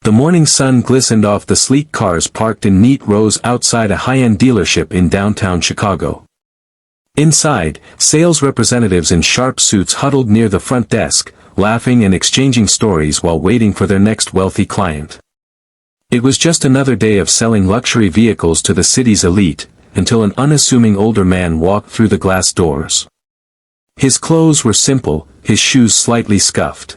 The morning sun glistened off the sleek cars parked in neat rows outside a high-end dealership in downtown Chicago. Inside, sales representatives in sharp suits huddled near the front desk, laughing and exchanging stories while waiting for their next wealthy client. It was just another day of selling luxury vehicles to the city's elite, until an unassuming older man walked through the glass doors. His clothes were simple, his shoes slightly scuffed.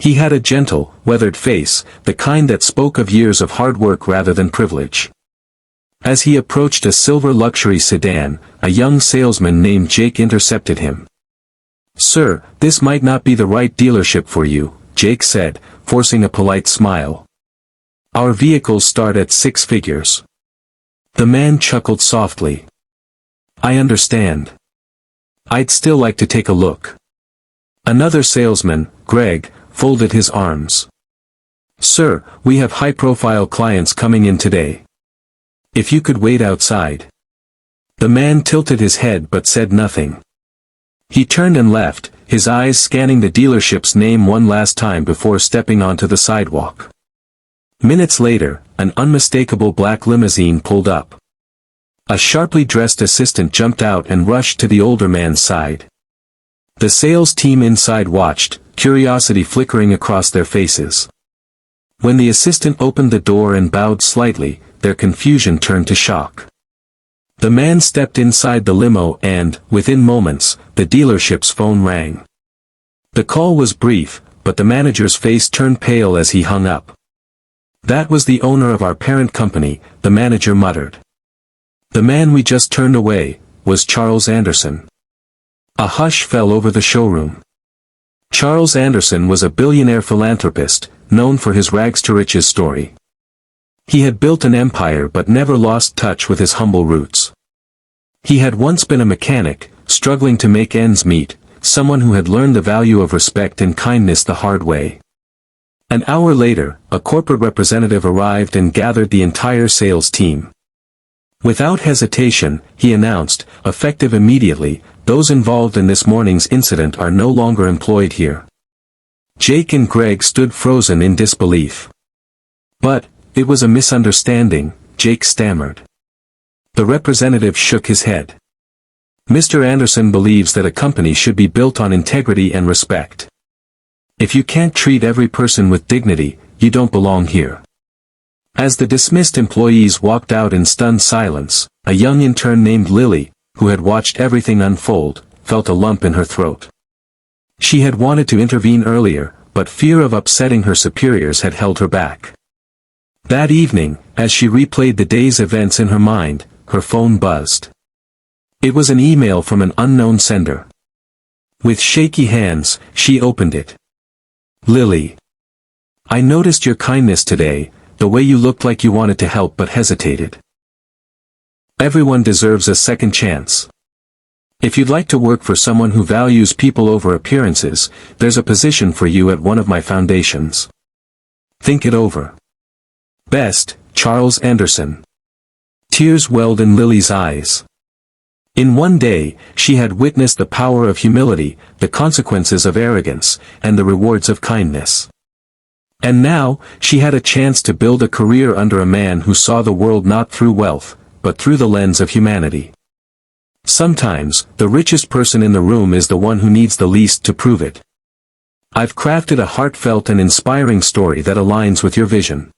He had a gentle, weathered face, the kind that spoke of years of hard work rather than privilege. As he approached a silver luxury sedan, a young salesman named Jake intercepted him. "Sir, this might not be the right dealership for you," Jake said, forcing a polite smile. "Our vehicles start at 6 figures. The man chuckled softly. "I understand. I'd still like to take a look." Another salesman, Greg, folded his arms. "Sir, we have high-profile clients coming in today. If you could wait outside." The man tilted his head but said nothing. He turned and left, his eyes scanning the dealership's name one last time before stepping onto the sidewalk. Minutes later, an unmistakable black limousine pulled up. A sharply dressed assistant jumped out and rushed to the older man's side. The sales team inside watched, curiosity flickering across their faces. When the assistant opened the door and bowed slightly, their confusion turned to shock. The man stepped inside the limo and, within moments, the dealership's phone rang. The call was brief, but the manager's face turned pale as he hung up. "That was the owner of our parent company," the manager muttered. "The man we just turned away was Charles Anderson." A hush fell over the showroom. Charles Anderson was a billionaire philanthropist, known for his rags-to-riches story. He had built an empire but never lost touch with his humble roots. He had once been a mechanic, struggling to make ends meet, someone who had learned the value of respect and kindness the hard way. An hour later, a corporate representative arrived and gathered the entire sales team. Without hesitation, he announced, effective immediately, "Those involved in this morning's incident are no longer employed here." Jake and Greg stood frozen in disbelief. "But, it was a misunderstanding," Jake stammered. The representative shook his head. "Mr. Anderson believes that a company should be built on integrity and respect. If you can't treat every person with dignity, you don't belong here." As the dismissed employees walked out in stunned silence, a young intern named Lily, who had watched everything unfold, felt a lump in her throat. She had wanted to intervene earlier, but fear of upsetting her superiors had held her back. That evening, as she replayed the day's events in her mind, her phone buzzed. It was an email from an unknown sender. With shaky hands, she opened it. "Lily. I noticed your kindness today, the way you looked like you wanted to help but hesitated. Everyone deserves a second chance. If you'd like to work for someone who values people over appearances, there's a position for you at one of my foundations. Think it over. Best, Charles Anderson." Tears welled in Lily's eyes. In one day, she had witnessed the power of humility, the consequences of arrogance, and the rewards of kindness. And now, she had a chance to build a career under a man who saw the world not through wealth, but through the lens of humanity. Sometimes, the richest person in the room is the one who needs the least to prove it. I've crafted a heartfelt and inspiring story that aligns with your vision.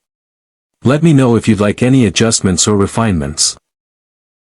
Let me know if you'd like any adjustments or refinements.